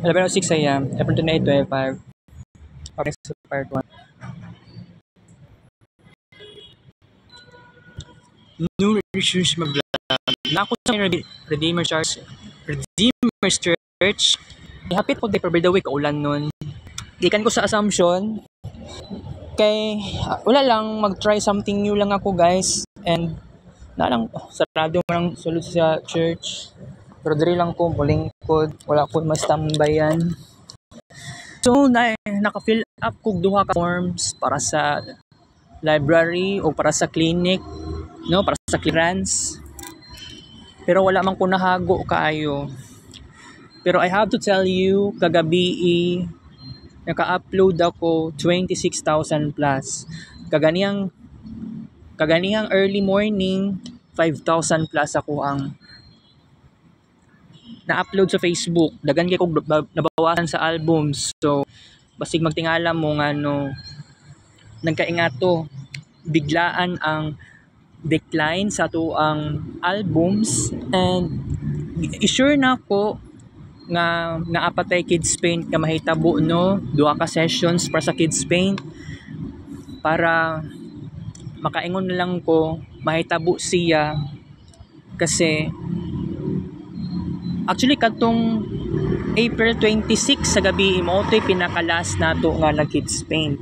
11:06 a.m. April 28, 25. Okay, so part 1. New Revolutions vlog. Nako sa Redeemer Church. Redeemer Church. Ihapit po day per the week ulan nun. Gikan ko sa Assumption. Kay wala lang mag-try something new lang ako guys. And na lang sarado man ang sulod sa church. Pero diri lang ko bulingkod. Wala ko mas-tambayan. So naka-fill up kog duha ka forms para sa library o para sa clinic, no, para sa clearance. Pero wala man ko nahago kaayo. Pero I have to tell you, kagabi naka-upload ako 26,000 plus. Kaganihang early morning 5,000 plus ako ang na-upload sa Facebook. Dagan kay kog nabawasan sa albums. So basig magtingala mo nga no nagkaingato biglaan ang decline sa tuang albums, and i-sure na ko nga naapatay Kids Paint ka mahitabo no, duha ka sessions para sa Kids Paint para makaingon na lang ko mahitabo siya. Kasi actually katong April 26 sa gabi mo ito'y pinaka-last nato nga nag Kids Paint.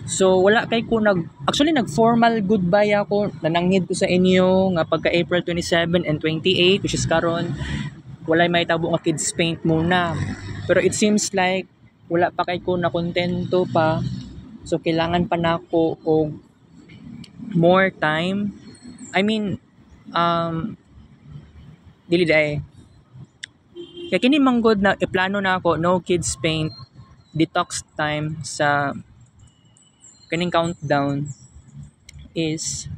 So wala kay ko nag formal goodbye ako, nananghid ko sa inyo nga pagka April 27 and 28 which is karon walay mahitabo nga Kids Paint muna. Pero it seems like wala pa kay ko na kontento pa. So kailangan pa nako og more time. I mean dili day. Kaya kini manggod na iplano na ako no Kids Paint detox time sa kaning countdown is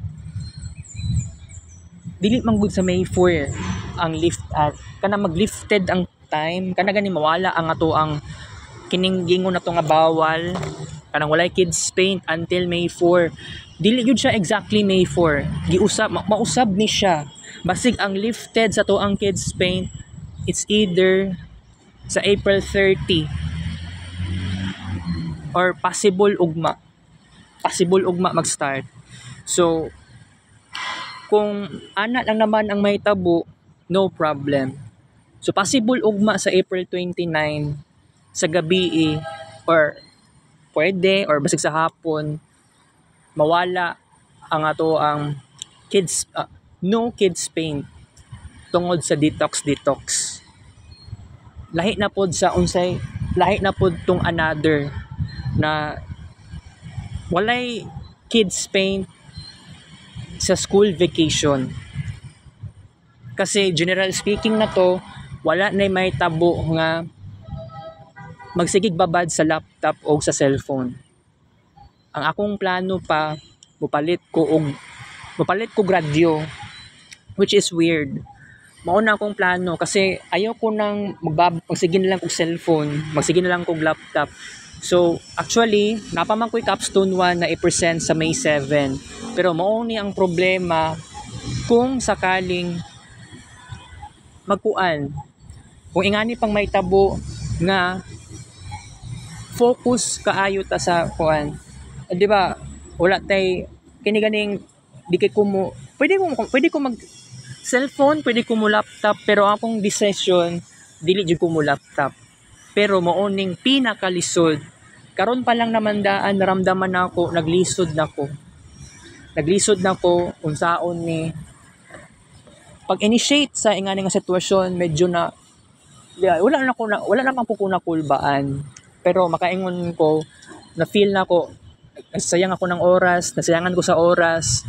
dili manggod sa May 4 ang lift at kana maglifted ang time kana gani mawala ang ato ang kining gingon nato nga bawal kanang walay Kids Paint until May 4. Dili gyud siya exactly May 4. Giusab mausab ni siya. Basig ang lifted sa to ang Kids Paint it's either sa April 30 or possible ugma mag-start. So kung ana lang naman ang may tabo, no problem. So possible ugma sa April 29 sa gabi or pwede or basig sa hapon mawala ang ato ang no Kids Paint tungod sa detox. Lahi na pod sa unsay lahi na pod tong another na walay Kids Paint sa school vacation. Kasi general speaking na to, wala na may tabo nga magsigig babad sa laptop o sa cellphone. Ang akong plano pa, mupalit ko radio, which is weird. Mauna akong plano kasi ayaw ko nang magsige na lang kong cellphone, magsige na lang kong laptop. So, actually, napaman ko'y capstone 1 na i-present sa May 7. Pero mauni ang problema kung sakaling magkuan. Kung ingani pang may tabo nga focus kaayo ta sa kuan. 'Di ba? Wala tay kini ganing di kay ko mo pwede ko mag cellphone, pwede ko mo laptop, pero akong decision dili jud ko mo laptop. Pero maoning pinakalisod karon pa lang naman daan naramdaman nako naglisod nako unsaon ni pag-initiate sa ingani nga sitwasyon medyo na wala naman po ko nakulbaan, pero makaingon ko na feel nako nasayang ako ng oras, nasayangan ko sa oras,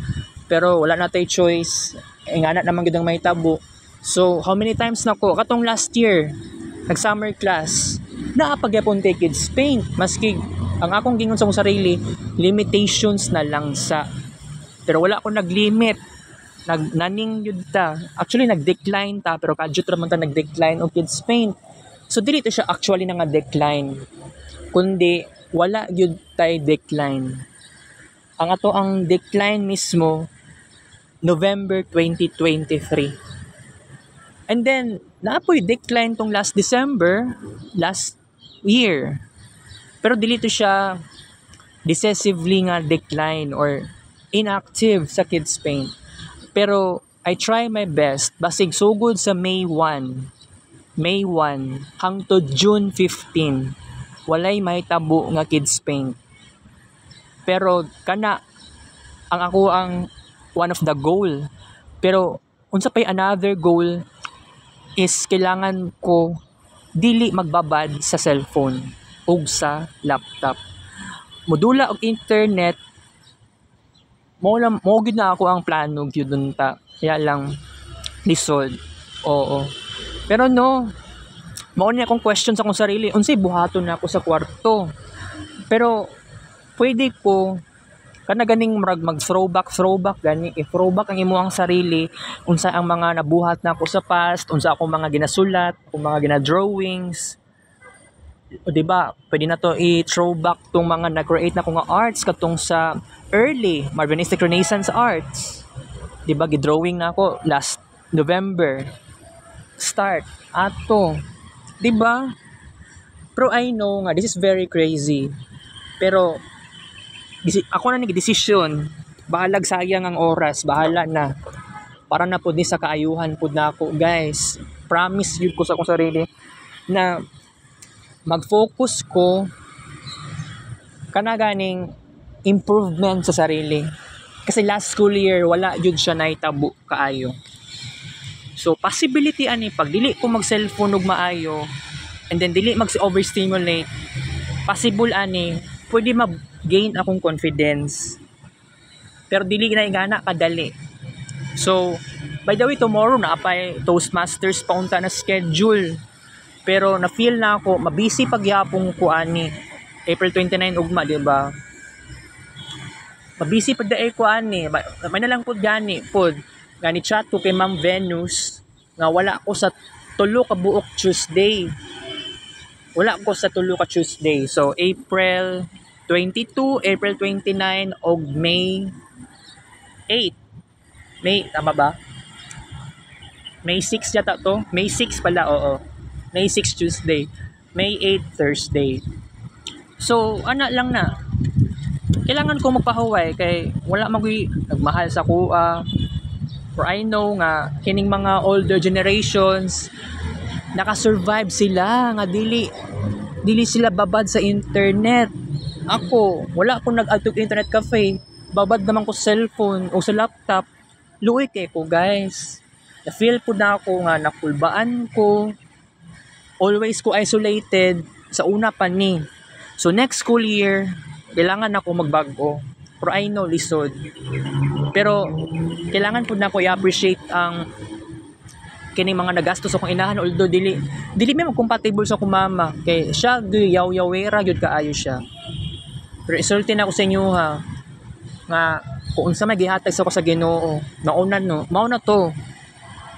pero wala na tay choice ingana naman gid ang may tabo. So how many times nako katong last year nag summer class naapagyapon tay Kids Paint maski ang akong gingon sa akong sarili limitations na lang sa, pero wala ako naglimit naning yun ta, actually nag-decline ta, pero kadyot raman ta nag-decline o Kids Paint. So dili to siya actually nga decline, kundi wala yun tay decline. Ang ato ang decline mismo November 2023. And then naapoy decline tong last December, last year. Pero dili to siya decisively nga decline or inactive sa Kids Paint. Pero I try my best basig sugod sa May 1 hangtod June 15 walay mahitabo nga Kids Paint. Pero kana ang one of the goal. Pero unsa pay another goal is kailangan ko dili magbabad sa cellphone ug sa laptop. Modula og internet mo gid na ako ang plano gyud ta. Kaya lang lisod. Oo. Pero no, mao ni akong question sa akong sarili, unsay buhaton na ako sa kwarto. Pero pwede ko kana ganing mag-throwback gani i-throwback ang imuhang sarili unsa ang mga nabuhat na ako sa past, unsa akong mga ginasulat, akong mga gina-drawings. O diba, pwede na to i-throwback tong mga na-create na ko nga arts katong sa early Marvinistic Renaissance arts. Diba, gidrawing na ako last November. Start ato. Diba? Pero I know nga this is very crazy. Pero ako na nag-desisyon, bahalag sayang ang oras, bahala na. Para na po ni sa kaayuhan po na ako, guys. Promise yun ko sa akong sarili na mag-focus ko kana ganing improvement sa sarili. Kasi last school year, wala yun siya naitabo kaayo. So, possibility ani, pag dili ko mag-cellphone og maayo, and then dili mag-overstimulate, possible ani, pwede gain akong confidence. Pero dili na igana kadali. So, by the way, tomorrow na apay Toastmasters paunta na schedule. Pero na-feel na ako, mabisi pagyapong ko ani. April 29 ugma, di ba? Mabisi pag daay ko ani. May na lang po gani po. Gani chat ko kay Ma'am Venus nga wala ako sa tulo ka buok Tuesday. Wala ako sa tulo ka Tuesday. So, April 22, April 29, o May 8. May, tama ba? May 6 yata to. May 6 pala, oo. May 6 Tuesday. May 8 Thursday. So, ana lang na. Kailangan ko magpahuway kay wala nagmahal sa kuha. For I know nga, kining mga older generations, nakasurvive sila nga dili sila babad sa internet. Ako, wala akong nag-add internet cafe. Babad naman ko sa cellphone o sa laptop. Luoy kay ko, guys. Na-feel po na ako nga nakulbaan ko. Always ko isolated sa una pa ni. So next school year, kailangan ako magbago. Pero I know lisod. Pero kailangan po na ako i-appreciate ang kining mga nagastos akong inahan, although dili may compatible sa akong mama kay siya yaw-yawera gyud kaayo siya. Pero isulti na ako sa inyo ha nga kung unsa may gihatag sa ko sa Ginoo nauna no mao na to.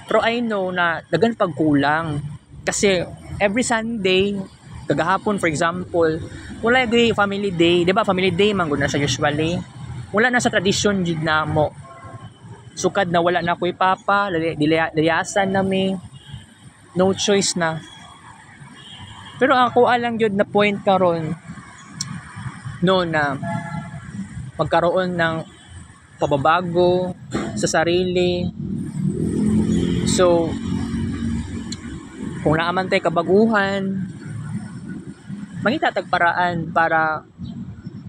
Pero I know na dagan pagkulang kasi every Sunday kagahapon for example wala gyud family day, di ba? Family day man gud na siya usually. Wala na sa tradisyon jud na mo. Sukad na wala na ko'y papa, layasan na may no choice na. Pero ako alang yun na point karon no na magkaroon ng pababago sa sarili. So, kung naaman tayo kabaguhan, mangitatagparaan para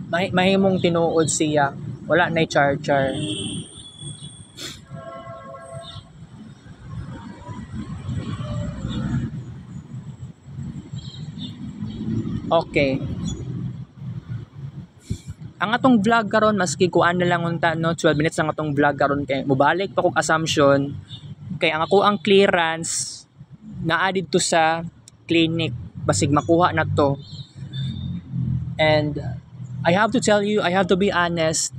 mahimong tinuod siya. Wala na char-char. Okay. Ang atong vlog karon maski kuan na lang unta no 12 minutes ang atong vlog karon kay mobalik pa kog assumption kay ang ako ang clearance naa didto sa clinic basig makuha na to. And I have to tell you, I have to be honest.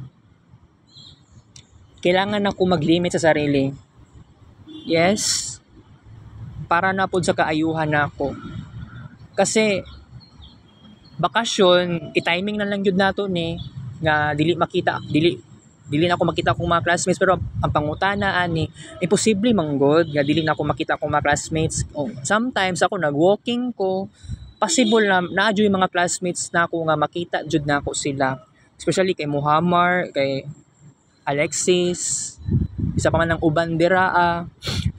Kailangan ako mag-limit sa sarili. Yes. Para na po sa kaayuhan na ako. Kasi bakasyon, i-timing na lang yun nato ni nga dili dili na ako makita akong mga classmates, pero ang pangutana ani imposible manggod nga dili na ako makita akong mga classmates. Sometimes ako nag-walking ko, possible na naadyo yung mga classmates na ako nga makita jud na ako sila, especially kay Muhammad, kay Alexis, isa pa man ng uban dira,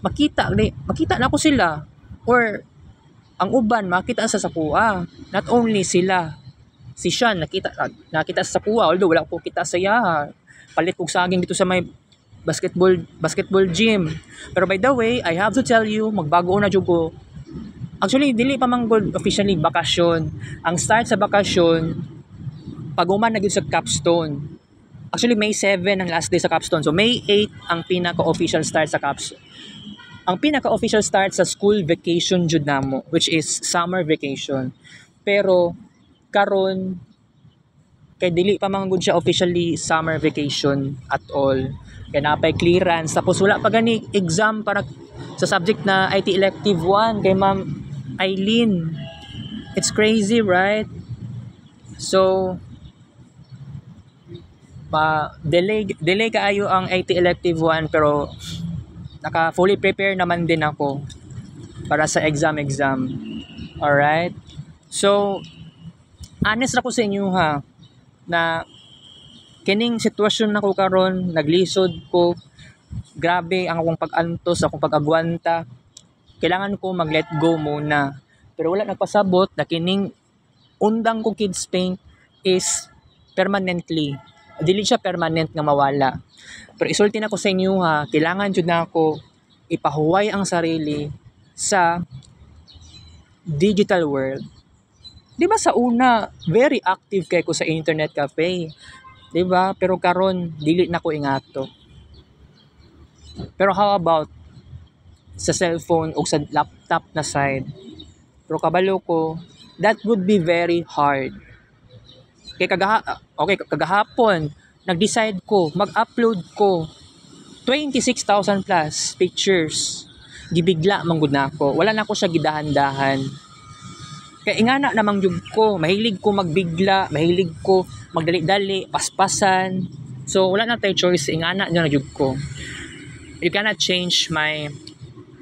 makita na ako sila, or ang uban makita sa sakuha. Not only sila, si Sean nakita sa sakuha, although wala ko kita sa iya, palit kog saging dito sa may basketball gym. Pero by the way, I have to tell you, magbago na jud ko. Actually dili pa manggod officially bakasyon. Ang start sa bakasyon pag-uman na gyud sa capstone. Actually May 7 ang last day sa capstone, so May 8 ang pinaka-official start sa capstone. Ang pinaka-official start sa school vacation jud namo, which is summer vacation. Pero karon kay dili pa man gud siya officially summer vacation at all. Kaya napay clearance, tapos wala pa gani exam para sa subject na IT elective 1 kay Ma'am Eileen. It's crazy, right? So delay kaayo ang IT elective 1, pero naka fully prepare naman din ako para sa exam. Alright? So honest ako sa inyo ha, na kining sitwasyon nako karon, naglisod ko, grabe ang akong pag-antos, akong pag-agwanta, kailangan ko mag-let go muna. Pero wala nagpasabot na kining undang ko kids paint is permanently, dili siya permanent nga mawala. Pero isulti na ko sa inyo ha, kailangan jud na ako ipahuway ang sarili sa digital world. Di ba sa una, very active kay ko sa internet cafe. Di ba? Pero karon dili na ko ingato. Pero how about sa cellphone o sa laptop na side? Pero kabalo ko, that would be very hard. Kagahapon, nag-decide ko, mag-upload ko 26,000 plus pictures. Gibigla manggod na ako. Wala na ako siya gidahan-dahan. Kaya ingana namang jug ko, mahilig ko magbigla, mahilig ko magdali-dali, paspasan. So wala na tayo choice, ingana nyo na jug ko. You cannot change my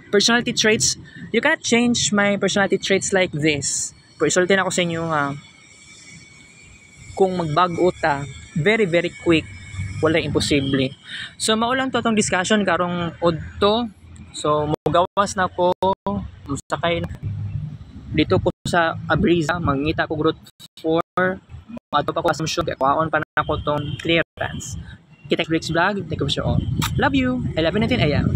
personality traits. You cannot change my personality traits like this. Pero isulti na ako sa inyo ha, kung magbago ta, very very quick, wala imposible. So maulang to tong discussion karong odto. So mugawas na ko, sakay dito ko sa Abriza, mangita ko route 4, ato pa ko assumption, kaya kuhaon pa na ako tong clearance. Kita Rick's vlog, take off siya all. Love you, 11:19 AM.